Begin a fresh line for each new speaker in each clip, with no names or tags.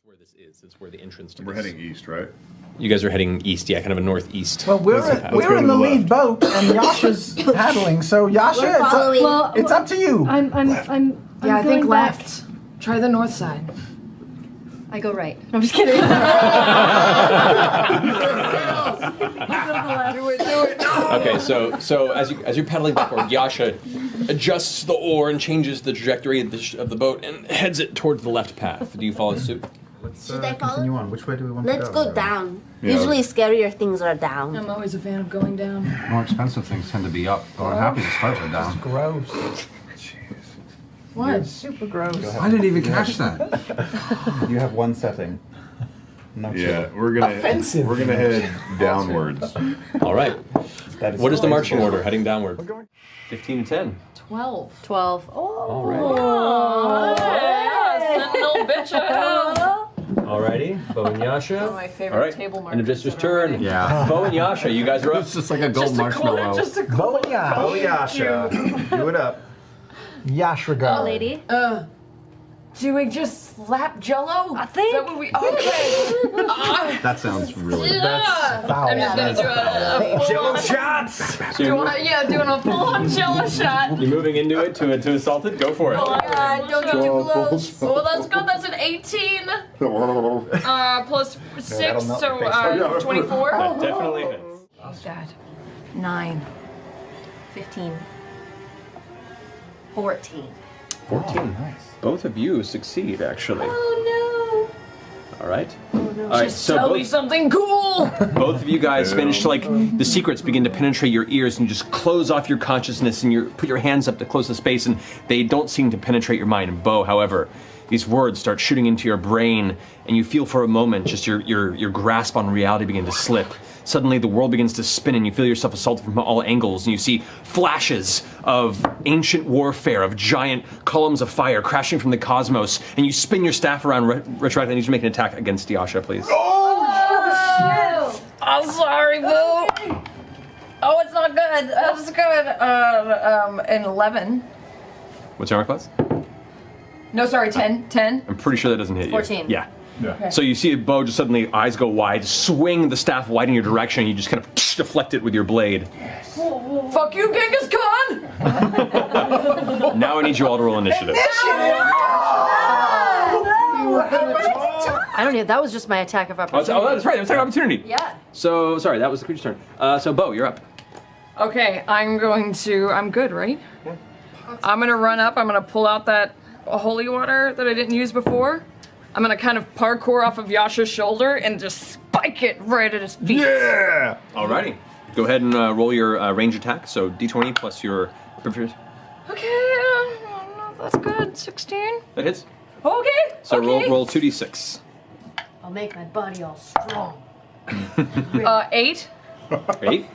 where this is. It's where the entrance to
We're
this.
heading east, right?
You guys are heading east, yeah, kind of a northeast.
Well, we're in the lead boat, and Yasha's paddling. So Yasha, it's up to you.
I'm
I think
going
left. Try the north side.
back. I go right. I'm just kidding.
Do it.
Okay, so as you're paddling backward, Yasha adjusts the oar and changes the trajectory of the boat and heads it towards the left path. Do you follow suit?
Should I follow?
Continue on. Which way do we want
Let's
to go?
go down.
Yeah.
Usually scarier things are down.
I'm always a fan of going down.
More expensive things tend to be up, but I'm happy to start with down.
Gross.
What?
Super gross.
I didn't even catch that.
You have one setting. Not
Yeah, we're gonna
Offensive.
We're gonna head downwards.
All right.
That is
What is the
so
marching
cool.
order? Heading downward. 15 to 10.
12.
12.
All right.
Sentinel bitch.
Alrighty, Beau and Yasha.
My favorite
All right,
table
and
markers
just
that
turn.
are ready.
Yeah.
Beau and Yasha, you guys are up.
It's just like a gold marshmallow.
Just a
Beau and Yasha.
Oh, Yasha. Do it up.
Yasha go.
Lady.
Do we just slap Jello?
I think.
Is that what we? Okay.
That sounds really
Foul.
I'm just gonna do a
Jello
full-on.
shots!
So you're,
Doing a full-on Jello shot.
you're moving into it to assault it. Go for it.
Don't get too close. Well, that's good. That's an 18. Plus 6,
that'll melt
so
your face.
24.
That definitely hits.
Oh, God. 9.
15. 14.
14.
Nice.
Both of you succeed, actually.
Oh
All right. All right.
Just
So
tell me
both,
something cool.
both of you guys manage to the secrets begin to penetrate your ears, and you just close off your consciousness, and you put your hands up to close the space, and they don't seem to penetrate your mind. And Beau, however, these words start shooting into your brain, and you feel for a moment just your grasp on reality begin to slip. Suddenly the world begins to spin and you feel yourself assaulted from all angles, and you see flashes of ancient warfare, of giant columns of fire crashing from the cosmos, and you spin your staff around retroactively. I need you to make an attack against Yasha, please.
I'm sorry, Boo. Oh, it's not good. That's good. An 11.
What's your armor class?
No, sorry, 10. 10.
I'm pretty sure that doesn't hit you.
14.
Yeah.
Yeah.
So you see Beau just suddenly, eyes go wide, swing the staff wide in your direction, and you just kind of deflect it with your blade.
Fuck you, Genghis Khan!
Now I need you all to roll initiative.
I don't know. That was just my attack of
Oh,
opportunity.
that's right. That was an opportunity.
Yeah.
So, sorry, that was the creature's turn. So, Beau, you're up.
Okay, I'm good, right? Yeah. I'm gonna run up, I'm gonna pull out that holy water that I didn't use before. I'm gonna kind of parkour off of Yasha's shoulder and just spike it right at his feet.
Yeah!
Alrighty. Go ahead and roll your range attack. So, d20 plus your...
Okay, that's good. 16.
That hits.
Okay.
So
okay.
roll 2d6.
I'll make my body all strong.
8.
8.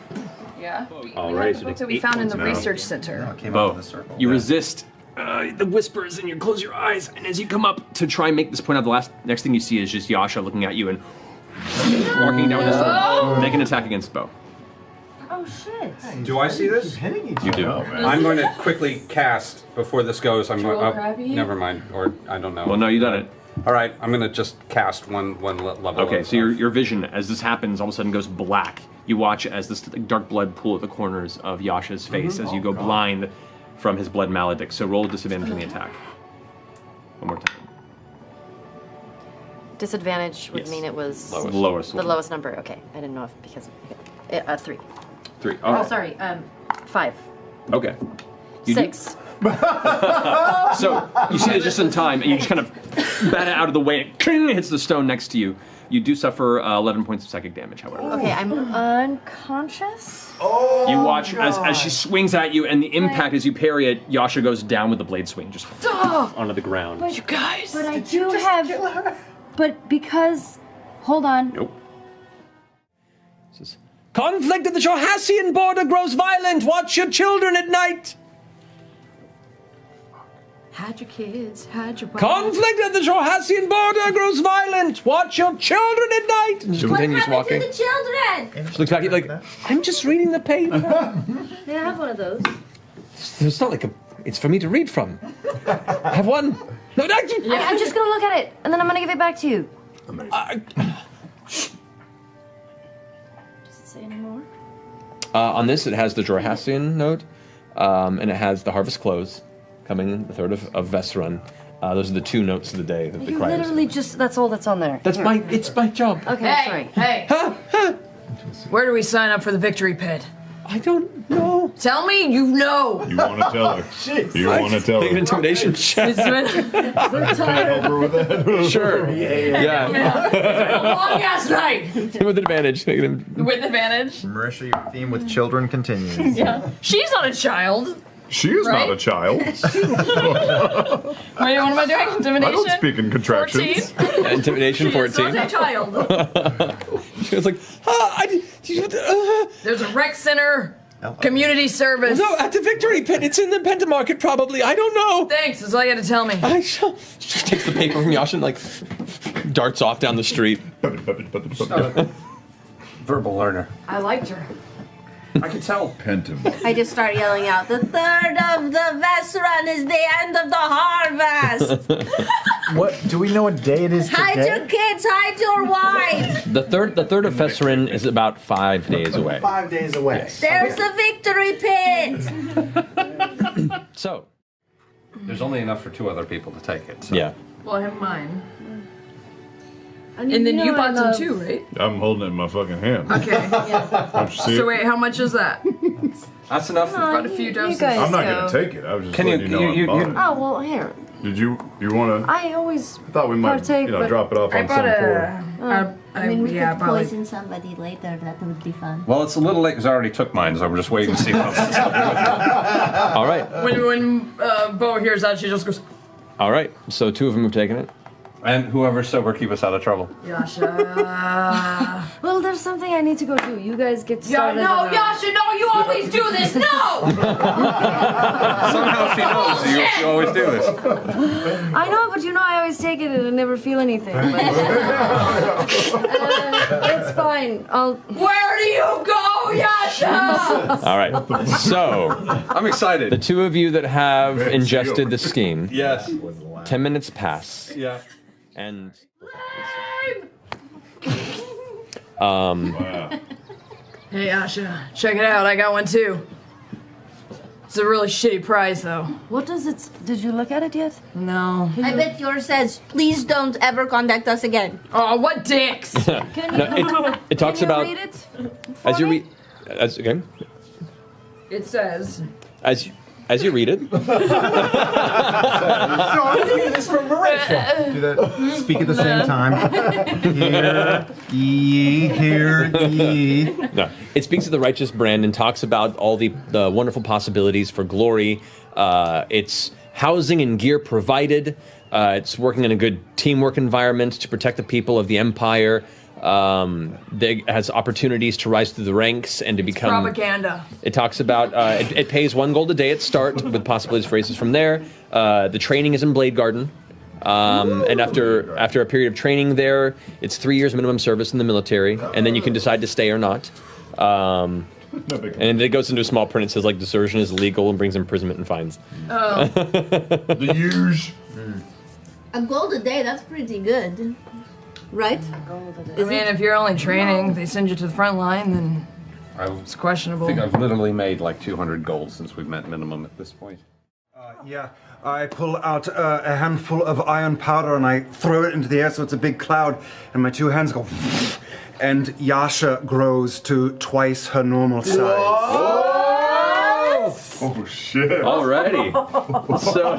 Yeah.
Alright, so
Book
it's
that we
8
found in
points
the
now.
research center.
Came
Beau,
out of the circle.
you resist the whispers and you close your eyes, and as you come up to try and make this point out, the next thing you see is just Yasha looking at you and walking down with his sword. Make an attack against Beau.
Oh shit.
Do I see this?
You do.
I'm going to quickly cast before this goes. I'm
Roll
going.
crappy?
Never mind. Or I don't know.
Well, no, you done it.
All right. I'm going to just cast one level.
Okay,
of-
so your vision, as this happens, all of a sudden goes black. You watch as this dark blood pool at the corners of Yasha's face as you go blind from his blood maledict. So roll a disadvantage on the attack. One more time.
Disadvantage would
Yes.
mean it was
Lowest.
the lowest number. Okay, I didn't know if because 3.
3.
Oh, sorry. 5.
Okay. You do-
6.
So you see it just in time, and you just kind of bat it out of the way, and it hits the stone next to you. You do suffer 11 points of psychic damage, however.
Okay, I'm unconscious.
You watch as she swings at you, and the impact as you parry it, Yasha goes down with the blade swing, just onto the ground.
You guys.
But I do have. But because. Hold on.
Nope. It says, conflict at the Johassian border grows violent. Watch your children at night.
Had your kids, had your wife.
Conflict at the Johassian border grows violent. Watch your children at night. And she continues walking.
To the children.
She looks back at you like, I'm just reading the paper.
May I have one of those?
It's not like it's for me to read from. I have one. No,
I'm just gonna look at it, and then I'm gonna give it back to you. Does it say anymore?
On this, it has the Jorhastian note, and it has the Harvest Close coming the 3rd of Vesrun. Those are the 2 notes of the day that the
You
criers.
literally just, that's all that's on there.
It's my job.
Okay,
Hey,
sorry.
hey. Where do we sign up for the victory pit?
I don't know.
Tell me you know.
You want to tell her. You want to tell
Take an
her.
intimidation check.
Help her with that.
Sure. Yeah.
Long ass night.
With advantage.
With advantage.
Marisha, your theme with children continues.
Yeah. She's not a child.
She is
Right?
not a child.
Wait, what am I doing? Intimidation?
I don't speak in contractions.
14?
Intimidation
She is
14.
not a child.
She was like,
There's a rec center, community service.
No, at the victory pit. It's in the Pentamarket, probably. I don't know.
Thanks, that's all you had to tell me.
She takes the paper from Yasha and like darts off down the street.
Verbal learner.
I liked her.
I can tell.
Pentum.
I just start yelling out, the 3rd of the Vesrun is the end of the harvest.
What? Do we know what day it is
Hide your
today?
kids, hide your wife.
The third of Fesserin is about 5 days away.
5 days away.
There's a victory pit.
So,
There's only enough for 2 other people to take it. So.
yeah.
Well, I have mine.
And
then you
know
bought
I
some
love-
too, right?
I'm holding it in my fucking hand.
Okay.
Don't you see
So
it?
wait, how much is that?
That's enough.
Bought a few doses.
guys
I'm not
go.
going to take it. I was just
Can
letting
you-
you know
you-
I'm buying it.
Oh, well, here.
Did you want to?
I always
I thought we might,
partake, but
drop it off
I
on
bought
some
a.
poor.
I mean, we
yeah,
could
bought like-
poison somebody later. That would be fun.
Well, it's a little late because I already took mine, so I'm just waiting to see what else is happening.
All right.
When Beau hears that, she just goes,
All right. So 2 of them have taken it.
And whoever's sober, keep us out of trouble.
Yasha.
Well, there's something I need to go do. You guys get
Yeah,
started.
no,
on that.
Yasha, no, you always do this. No!
Somehow she knows you always do this.
I know, but I always take it and I never feel anything. But, it's fine.
Where do you go, Yasha?
All right. So,
I'm excited.
the 2 of you that have ingested the scheme,
Yes.
10 minutes pass.
Yeah.
And
Wow.
Hey, Yasha, check it out. I got one too. It's a really shitty prize, though.
what does it? Did you look at it yet?
No.
I bet yours says, please don't ever contact us again.
Oh, what dicks!
Can you?
no, it talks
can you
about
read it?
as you
for me?
read okay
It says.
as you read it.
No, I'm doing this for Marisha.
Do that. Speak at the same time. Hear ye.
No, it speaks of the righteous brand and talks about all the wonderful possibilities for glory. It's housing and gear provided. It's working in a good teamwork environment to protect the people of the empire. It has opportunities to rise through the ranks and to become.
Propaganda.
It talks about it pays 1 gold a day at start with possibilities for raises from there. The training is in Blade Garden. And after a period of training there, it's 3 years minimum service in the military, and then you can decide to stay or not.
No big
And it goes into a small print. It says like desertion is illegal and brings imprisonment and fines.
Oh.
The huge.
A gold a day, that's pretty good. Right?
I mean, if you're only training, they send you to the front line, then
I
it's questionable.
think I've literally made like 200 gold since we've met minimum at this point.
Yeah, I pull out a handful of iron powder and I throw it into the air so it's a big cloud, and my 2 hands go, and Yasha grows to twice her normal size.
Oh shit.
Alrighty. So,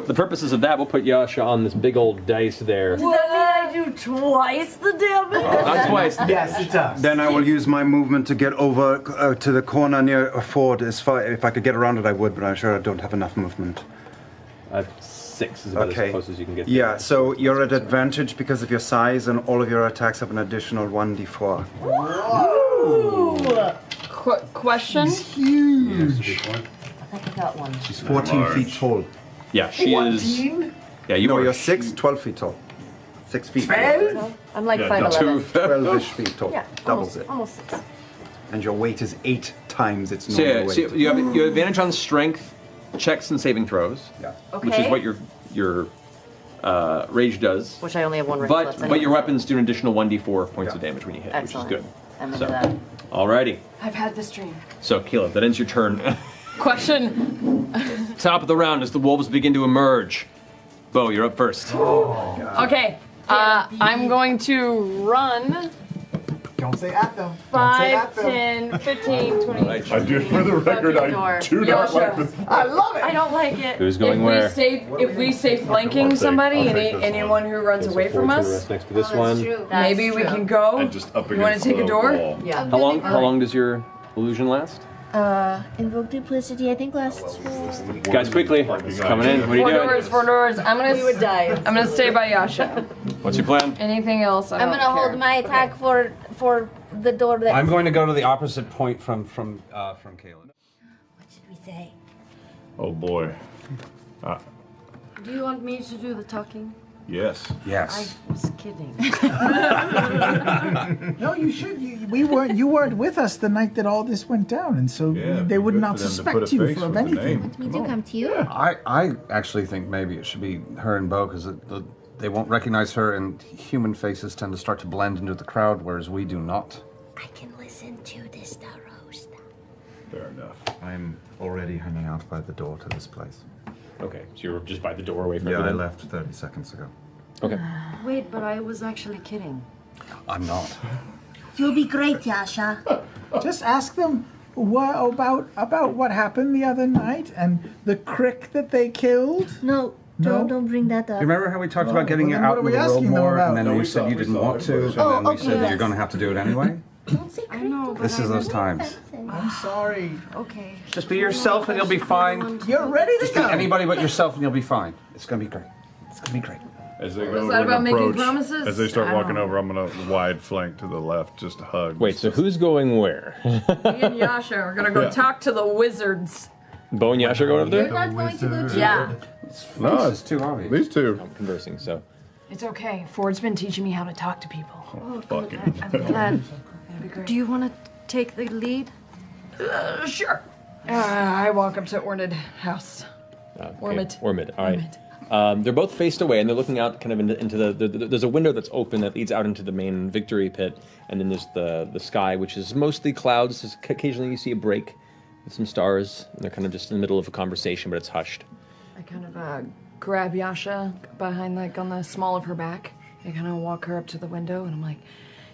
the purposes of that, we'll put Yasha on this big old dice there.
Does that mean I do twice the damage?
Not twice.
Yes, it does.
Then I will use my movement to get over to the corner near a ford. If I could get around it, I would, but I'm sure I don't have enough movement.
6 is about as close as you can get.
Yeah, so you're at advantage because of your size, and all of your attacks have an additional 1d4.
Question?
Huge.
I think I got one.
She's 14 feet tall.
Yeah, she is. Yeah, you
No,
are.
you're 12 feet tall. 6 feet.
12?
I'm like
Yeah,
5'11".
12-ish feet tall.
Yeah,
Doubles it.
almost 6.
And your weight is 8 times its
So,
normal
yeah,
weight.
so you have advantage on strength checks and saving throws,
Yeah.
which is
Okay.
what your Rage does.
Which I only have one ring left.
But your weapons do an additional 1d4 points of damage when you hit,
Excellent.
which is good.
I'm into that.
Alrighty.
I've had this dream.
So, Keela, that ends your turn.
Question.
Top of the round as the wolves begin to emerge. Beau, you're up first.
Okay. I'm going to run.
Don't say at them.
5, 10, 15, 20.
I do, for the record, I do not like this.
I love it.
I don't like it.
Who's going where?
If we stay flanking somebody, anyone who runs away from us,
Next to this one.
maybe we can go.
And just up
You want to
against
take a
the
door?
wall.
Yeah.
How long does your illusion last?
Invoke duplicity, I think lasts for...
Guys, quickly. It's coming in. What are you doing?
Four doors. I'm gonna stay by Yasha.
What's your plan?
Anything else?
I'm gonna hold my attack for the door that...
I'm going to go to the opposite point from Kayla.
What should we say?
Oh boy.
Do you want me to do the talking?
Yes.
Yes.
I was kidding.
No, you should. You weren't with us the night that all this went down, and so they would not suspect you for anything.
Want me to come to you?
I actually think maybe it should be her and Beau, because they won't recognize her, and human faces tend to start to blend into the crowd, whereas we do not.
I can listen to this roast.
Fair enough.
I'm already hanging out by the door to this place.
Okay, so you're just by the doorway from
Yeah, I
everything?
left 30 seconds ago.
Okay.
Wait, but I was actually kidding.
I'm not.
You'll be great, Yasha.
Just ask them about what happened the other night and the crick that they killed.
No, don't bring that up.
You remember how we talked about getting
well,
it
then
out
what
in
are
the
we
world
asking them
more,
about?
and then
No,
you
we
said
thought-
you
we
didn't
thought
want
it
to,
was-
and then we
okay,
said that
yes.
you're going to have to do it anyway?
Don't say
I know, but
This is those times.
I'm sorry.
Okay.
Just be yourself and you'll be fine.
You're ready to
Just be
go.
anybody but yourself and you'll be fine. It's going to be great. It's going to be great.
As they
What
go
is
over
that
and
about making
approach,
promises?
as they start
I
walking
don't
over, I'm gonna wide flank to the left, just to hug.
Wait, so who's going where?
Me and Yasha are gonna go talk to the wizards.
Beau and Yasha going over
You're
there?
not going to go to...
Yeah.
No,
It's too obvious.
these two.
I'm conversing, so.
It's okay. Ford's been teaching me how to talk to people.
Oh,
Fuck
good.
it.
I'm glad.
That'd be great.
Do you want to take the lead?
Sure. I walk up to Ornid House. Ormid.
Ormid, all right. They're both faced away, and they're looking out kind of into there's a window that's open that leads out into the main victory pit, and then there's the sky, which is mostly clouds. Just occasionally you see a break with some stars, and they're kind of just in the middle of a conversation, but it's hushed.
I kind of grab Yasha behind, like, on the small of her back. I kind of walk her up to the window, and I'm like,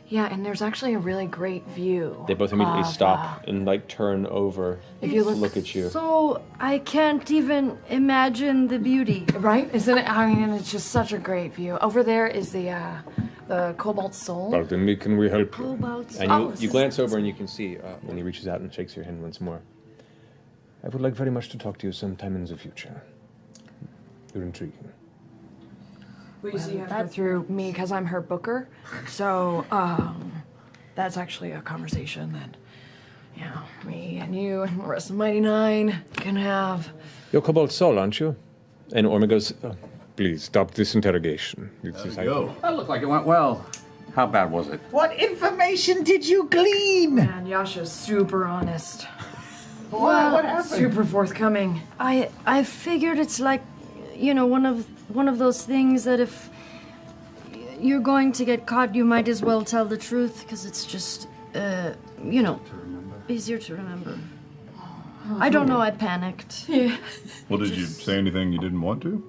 yeah, and there's actually a really great view.
They both immediately stop and like turn over,
If you
look at you.
So I can't even imagine the beauty.
Right? Isn't it? I mean, it's just such a great view. Over there is the Cobalt Soul.
Well, then can we help you?
Cobalt
And you glance over and you can see when he reaches out and shakes your hand once more. I would like very much to talk to you sometime in the future. You're intriguing.
We usually have to go through me because I'm her booker. So that's actually a conversation that, you know, me and you and the rest of Mighty Nine can have.
You're Cobalt Soul, aren't you? And Orma goes, oh, please stop this interrogation.
That looked like it went well. How bad was it?
What information did you glean?
Man, Yasha's super honest.
What happened?
Super forthcoming.
I figured it's like, you know, one of those things that if you're going to get caught, you might as well tell the truth because it's just, you know, easier to remember. I don't know. I panicked.
Yeah.
Well, did you say anything you didn't want to?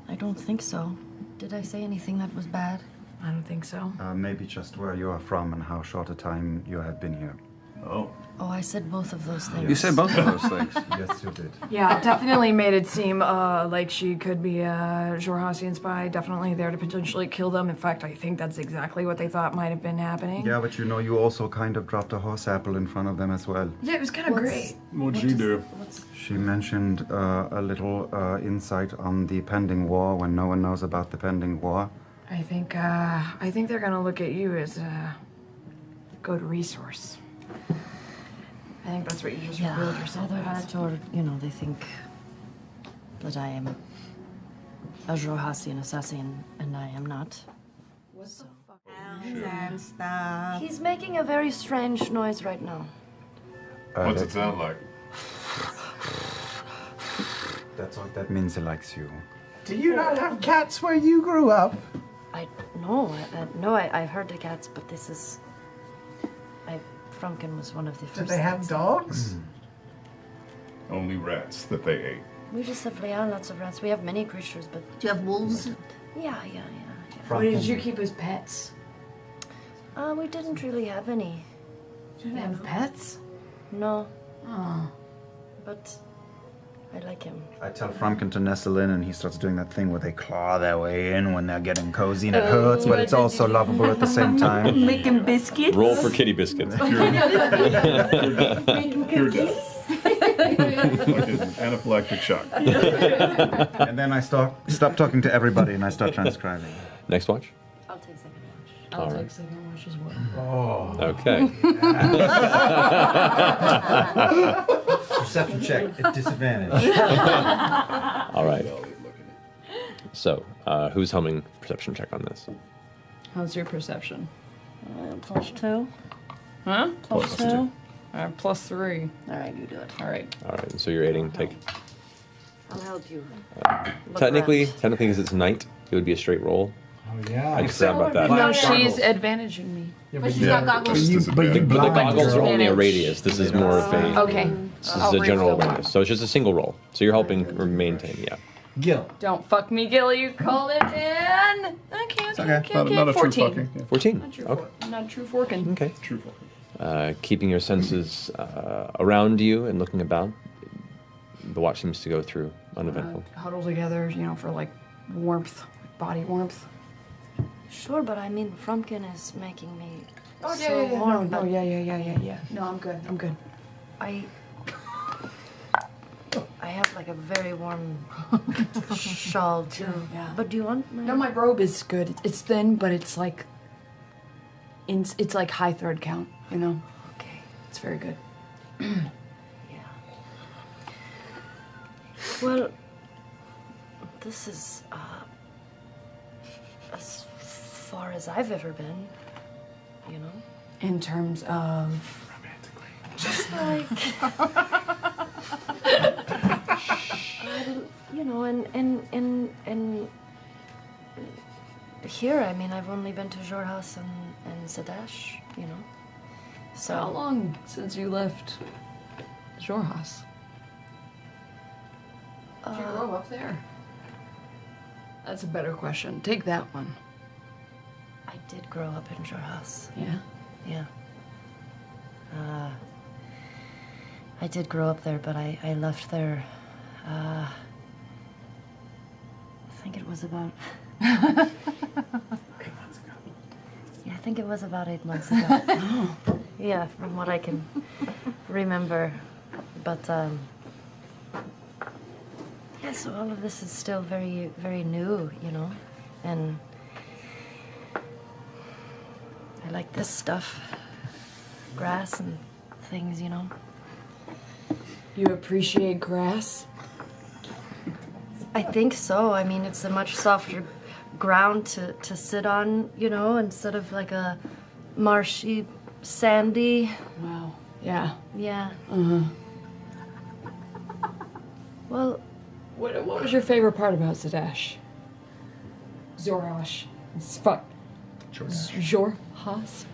I don't think so. Did I say anything that was bad?
I don't think so.
Maybe just where you are from and how short a time you have been here.
Oh.
Oh, I said both of those things.
You said both of those things.
Yes, you did.
Yeah, it definitely made it seem like she could be a Jorhasian spy, definitely there to potentially kill them. In fact, I think that's exactly what they thought might have been happening.
Yeah, but you know, you also kind of dropped a horse apple in front of them as well.
Yeah, it was kind of great.
What'd she do?
She mentioned a little insight on the pending war when no one knows about the pending war.
I think they're gonna look at you as a good resource. I think that's what you just revealed yourself
Either
as.
that or, you know, they think that I am a Jorhasian assassin and I am not. So.
And stuff.
He's making a very strange noise right now.
What's it sound like?
That means he likes you.
Do you not have cats where you grew up?
I've heard the cats, but this is. Frumkin was one of the first.
Did they have dogs?
Only rats that they ate.
We just have lots of rats. We have many creatures, but.
Do you have wolves?
Yeah.
What did you keep as pets?
We didn't really have any.
You didn't have pets?
No.
Oh.
But I like him.
I tell Frumkin to nestle in, and he starts doing that thing where they claw their way in when they're getting cozy, and it hurts, but it's also lovable at the same time.
Making biscuits?
Roll for kitty biscuits.
Pure death. Like an anaphylactic shock.
And then I stop talking to everybody, and I start transcribing.
Next watch.
I'll take second watch.
I'll
All
take
right.
second watch as well.
Okay.
Perception check at disadvantage.
All right. So, who's humming perception check on this?
How's your perception?
+2.
Huh?
+2.
+3.
All right, you do it.
All right.
All right. So you're aiding. Take.
I'll help you.
Technically, because it's night, it would be a straight roll.
Oh yeah.
I just forgot about that.
No, she's advantaging me.
Yeah,
But she's got goggles.
It's
but you
disadvantage.
But the
blind
goggles are
girl.
only a radius. This is more of a.
Okay.
This is a general awareness. So it's just a single roll. So you're helping or maintain. Yeah.
Gil.
Don't fuck me, Gilly. You called it in. Okay.
Not a true
14.
fucking. Yeah.
14.
Not true.
Okay.
Not true forking.
Okay.
True fucking.
Keeping your senses around you and looking about, the watch seems to go through uneventful.
Huddle together, for like warmth, body warmth.
Sure, but I mean, Frumkin is making me
Oh
so warm.
No,
but
yeah. No, I'm good. I'm good.
I have like a very warm shawl too.
Yeah.
But do you want my?
No, my robe is good. It's thin, but it's like. It's like high thread count.
Okay.
It's very good.
Yeah. Well, this is as far as I've ever been.
In terms of.
Just like. And here, I mean, I've only been to Jorhas and Zadash, So
How long since you left Jorhas? Did you grow up there? That's a better question. Take that one.
I did grow up in Jorhas.
Yeah?
Yeah. I did grow up there, but I left there. I think it was about. 8 months ago. Yeah, I think it was about 8 months ago. Yeah, from what I can remember. But yeah, so all of this is still very, very new, and I like this stuff, grass and things,
You appreciate grass?
I think so. I mean, it's a much softer ground to sit on, instead of like a marshy, sandy.
Wow. Yeah.
Yeah.
Uh-huh.
Well,
What was your favorite part about Zadash? Zorhash. Fuck. Jorhas?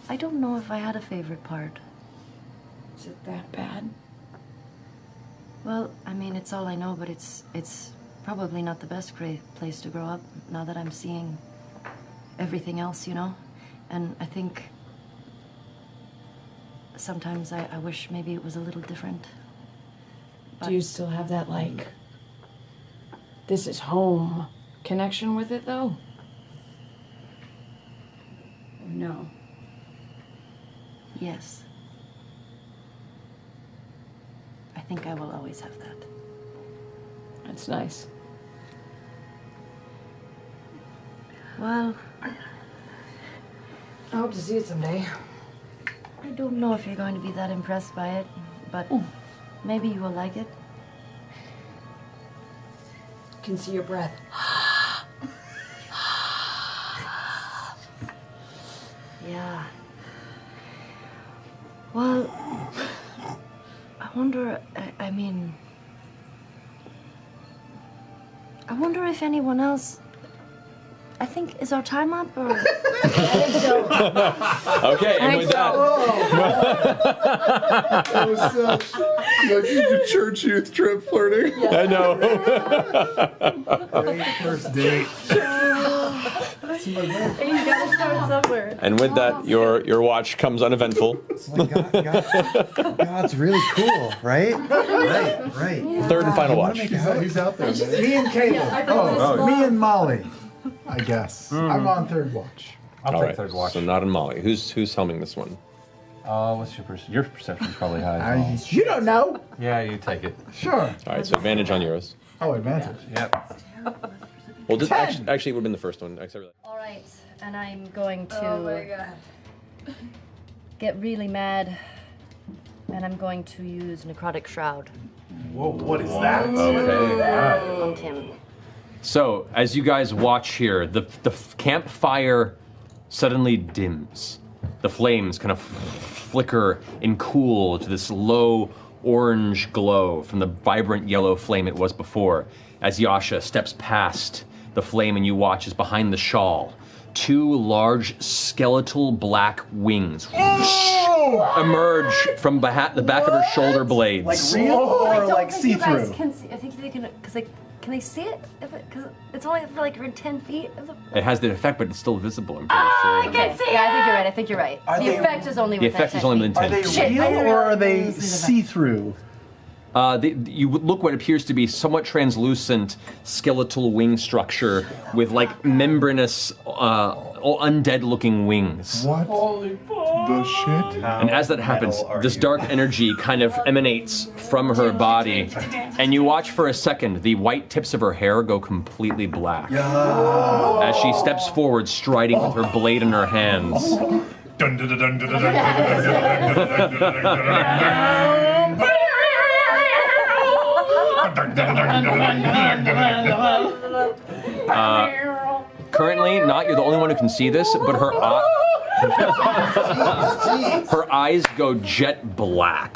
I don't know if I had a favorite part.
Is it that bad?
Well, I mean, it's all I know, but it's probably not the best place to grow up now that I'm seeing everything else, And I think sometimes I wish maybe it was a little different.
Do you still have that, this is home connection with it, though? No.
Yes. I think I will always have that.
That's nice.
Well,
I hope to see it someday.
I don't know if you're going to be that impressed by it, but maybe you will like it.
Can see your breath.
Yeah. Well, wonder, I mean... I wonder if anyone else... I think, is our time up, or...? I think so.
Okay, and with that...
That was such like a church youth trip flirting.
Yeah. I know.
Great first date.
You gotta start somewhere.
And with that, your watch comes uneventful.
God's really cool, right? Right.
Third and final watch.
He's out there, man.
Me and Caleb. Me and Molly, I guess. I'm on third watch.
I'll
All
take
right,
third watch.
so not in Molly. Who's helming this one?
What's your perception's probably high as well.
You don't know.
Yeah, you take it.
Sure.
All right, so advantage on yours.
Oh, advantage.
Yep.
Well, just,
10.
actually, it would have been the first one.
All right, and I'm going to
Oh my god.
get really mad, and I'm going to use Necrotic Shroud
Whoa, what is that?
Okay.
on Tim.
So, as you guys watch here, the campfire suddenly dims. The flames kind of flicker and cool to this low orange glow from the vibrant yellow flame it was before. As Yasha steps past the flame and you watch as behind the shawl, two large skeletal black wings emerge from the back of her shoulder blades.
Like real or like
see
see-through?
I think they can, because can they see it? Because it's only for like 10 feet of the...
It has the effect, but it's still visible, I'm pretty
I
sure.
can see it! Yeah, I think you're right.
Are
The
they-
effect is only
The
within
effect
10
is only
feet.
within 10
Are they
feet.
Shit, I
real
didn't
or are
realize
they
the-
see-through?
You would look what appears to be somewhat translucent skeletal wing structure with like membranous, undead-looking wings.
What the shit?
And as that happens, this dark energy kind of emanates from her body, and you watch for a second the white tips of her hair go completely black as she steps forward, striding with her blade in her hands.
Dun, dun, dun, dun, dun, dun, dun, dun, dun, dun, dun, dun, dun.
Currently, not you're the only one who can see this, but her her eyes go jet black,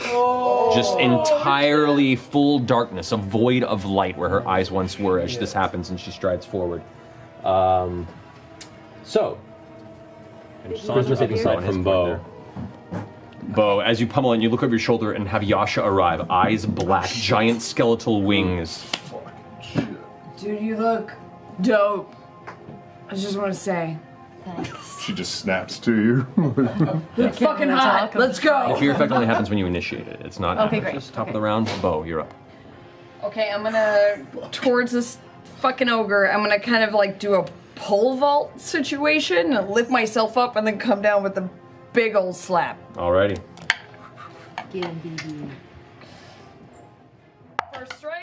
just entirely full darkness, a void of light where her eyes once were as this happens and she strides forward. So, Christmas insight from Beau. Beau, as you pummel and you look over your shoulder and have Yasha arrive, eyes black, giant skeletal wings.
Dude, you look dope. I just want to say.
She just snaps to you.
You're fucking hot. Let's go.
The fear effect only happens when you initiate it. It's not
Okay,
it's
great.
just top of the round. Beau, you're up.
Okay, I'm gonna, towards this fucking ogre, I'm gonna kind of like do a pole vault situation and lift myself up and then come down with a big old slap.
Alrighty.
Get him, BB.
First strike.